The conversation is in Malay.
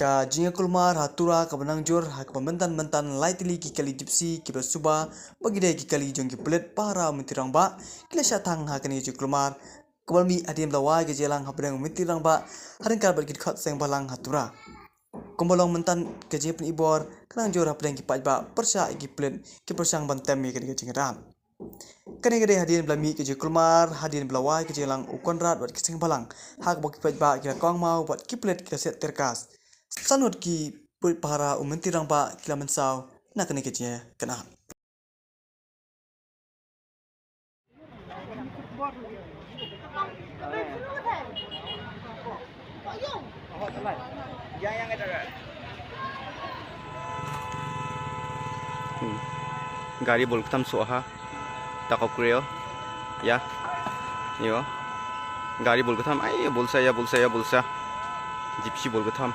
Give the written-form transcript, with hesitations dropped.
ka jinga kulmar hatura ka benang jor hak pembentan-bentan lightly ki kali gypsy ki bersuba bagi dia ki kali jong ki pelet para mentirang ba kila syatang hak ni kulmar kabalmi adiam lawai ke jelang habdang mentirang ba haring kal bagi khot seng balang hatura kombolong mentan ke jep ni ibor kenang jor habdang ki pajba persa ki pelet ki persang bantem mi ke jingaram kene gede hadin blami ke kulmar hadin blawai ke jelang ukonrat wat kising balang hak bok pajba ki kong mau wat kiplet ki set terkas sanut ki para umentirang ba kila mensau nak kene kece kena गाड़ी बोलकतम Soha takau kreo ya yo गाड़ी बोलकतम आई बोलसा या बोलसा या बोलसा जिप्सी बोलकतम